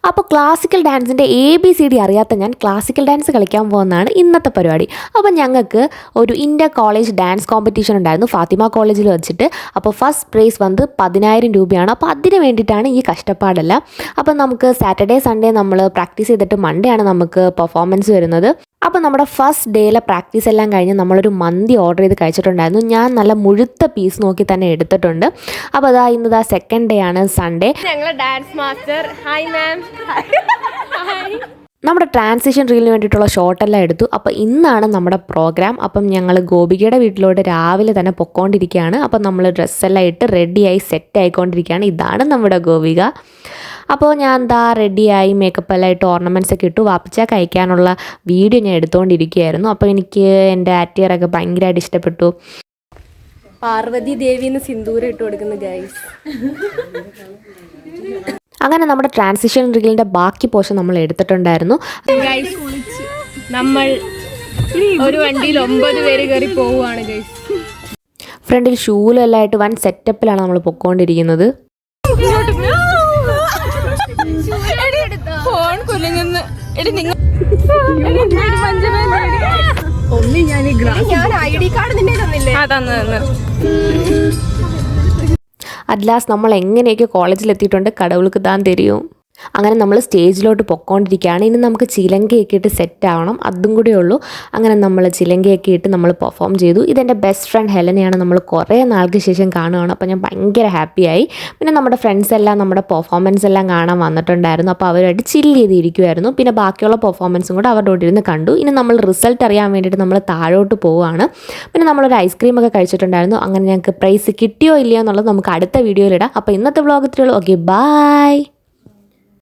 അപ്പോൾ ക്ലാസിക്കൽ ഡാൻസിൻ്റെ ABCD അറിയാത്ത ഞാൻ ക്ലാസിക്കൽ ഡാൻസ് കളിക്കാൻ പോകുന്നതാണ് ഇന്നത്തെ പരിപാടി. അപ്പോൾ ഞങ്ങൾക്ക് ഒരു ഇന്റർ കോളേജ് ഡാൻസ് കോമ്പറ്റീഷൻ ഉണ്ടായിരുന്നു ഫാത്തിമ കോളേജിൽ വെച്ചിട്ട്. അപ്പോൾ ഫസ്റ്റ് പ്രൈസ് വന്ന് 10,000 രൂപയാണ്. അപ്പോൾ അതിന് വേണ്ടിയിട്ടാണ് ഈ കഷ്ടപ്പാടെല്ലാം. അപ്പോൾ നമുക്ക് സാറ്റർഡേ സൺഡേ നമ്മൾ പ്രാക്ടീസ് ചെയ്തിട്ട് മൺഡേ ആണ് നമുക്ക് പെർഫോമൻസ് വരുന്നത്. അപ്പോൾ നമ്മുടെ ഫസ്റ്റ് ഡേയിലെ പ്രാക്ടീസ് എല്ലാം കഴിഞ്ഞ് നമ്മളൊരു മന്തി ഓർഡർ ചെയ്ത് കഴിച്ചിട്ടുണ്ടായിരുന്നു. ഞാൻ നല്ല മുഴുത്ത പീസ് നോക്കി തന്നെ എടുത്തിട്ടുണ്ട്. അപ്പോൾ അതാ ഇന്നതാ സെക്കൻഡ് ഡേ ആണ്, സൺഡേ. ഞങ്ങൾ ഡാൻസ് മാസ്റ്റർ ഹായ് മാം. നമ്മുടെ ട്രാൻസിഷൻ റീലിന് വേണ്ടിയിട്ടുള്ള ഷോട്ടെല്ലാം എടുത്തു. അപ്പോൾ ഇന്നാണ് നമ്മുടെ പ്രോഗ്രാം. അപ്പം ഞങ്ങൾ ഗോപികയുടെ വീട്ടിലോട്ട് രാവിലെ തന്നെ പൊക്കോണ്ടിരിക്കുകയാണ്. അപ്പം നമ്മൾ ഡ്രസ്സെല്ലാം ഇട്ട് റെഡിയായി സെറ്റ് ആയിക്കൊണ്ടിരിക്കുകയാണ്. ഇതാണ് നമ്മുടെ ഗോപിക. അപ്പോൾ ഞാൻ എന്താ റെഡിയായി മേക്കപ്പ് എല്ലാം ഇട്ട് ഓർണമെൻറ്റ്സ് ഒക്കെ ഇട്ടു വാപ്പിച്ച കഴിക്കാനുള്ള വീഡിയോ ഞാൻ എടുത്തുകൊണ്ടിരിക്കുകയായിരുന്നു. അപ്പോൾ എനിക്ക് എൻ്റെ ആറ്റിയറൊക്കെ ഭയങ്കരമായിട്ട് ഇഷ്ടപ്പെട്ടു. പാർവതി ദേവിന്ന് സിന്ദൂരം ഇട്ട് കൊടുക്കുന്ന ഗൈസ്. അങ്ങനെ നമ്മുടെ ട്രാൻസിഷൻ റീലിൻ്റെ ബാക്കി പോർഷൻ നമ്മൾ എടുത്തിട്ടുണ്ടായിരുന്നു. നമ്മൾ ഒരു വണ്ടിയിൽ 9 പേര് കയറി പോവുകയാണ് ഗൈസ്. ഫ്രണ്ടിൽ ഷൂലെല്ലാം ആയിട്ട് വൻ സെറ്റപ്പിലാണ് നമ്മൾ പൊക്കോണ്ടിരിക്കുന്നത്. ഫോൺ കുലുങ്ങുന്നു. ഞാൻ ID കാർഡ് നിന്നെ തന്നില്ലേ? അറ്റ് ലാസ്റ്റ് നമ്മൾ എങ്ങനെയൊക്കെ കോളേജിലെത്തിയിട്ടുണ്ട്, കടവുൾക്ക് താൻ തരും. അങ്ങനെ നമ്മൾ സ്റ്റേജിലോട്ട് പൊക്കോണ്ടിരിക്കുകയാണ്. ഇനി നമുക്ക് ചിലങ്കയൊക്കെ ഇട്ട് സെറ്റ് ആവണം, അതും കൂടെ ഉള്ളൂ. അങ്ങനെ നമ്മൾ ചിലങ്കയൊക്കെ ഇട്ട് നമ്മൾ പെർഫോം ചെയ്തു. ഇതെൻ്റെ ബെസ്റ്റ് ഫ്രണ്ട് ഹെലനയാണ്. നമ്മൾ കുറേ നാൾക്ക് ശേഷം കാണുകയാണ്. അപ്പോൾ ഞാൻ ഭയങ്കര ഹാപ്പിയായി. പിന്നെ നമ്മുടെ ഫ്രണ്ട്സ് എല്ലാം നമ്മുടെ പെർഫോമൻസ് എല്ലാം കാണാൻ വന്നിട്ടുണ്ടായിരുന്നു. അപ്പോൾ അവരുമായിട്ട് ചില്ല് ചെയ്തിരിക്കുമായിരുന്നു. പിന്നെ ബാക്കിയുള്ള പെർഫോമൻസും കൂടെ അവരുടെ കൂടെ ഇരുന്ന് കണ്ടു. ഇനി നമ്മൾ റിസൾട്ട് അറിയാൻ വേണ്ടിയിട്ട് നമ്മൾ താഴോട്ട് പോവുകയാണ്. പിന്നെ നമ്മളൊരു ഐസ്ക്രീമൊക്കെ കഴിച്ചിട്ടുണ്ടായിരുന്നു. അങ്ങനെ ഞങ്ങൾക്ക് പ്രൈസ് കിട്ടിയോ ഇല്ലയോ എന്നുള്ളത് നമുക്ക് അടുത്ത വീഡിയോയിലിടാം. അപ്പോൾ ഇന്നത്തെ വ്ളോഗ് ഇത്രയേ ഉള്ളൂ. Okay, by.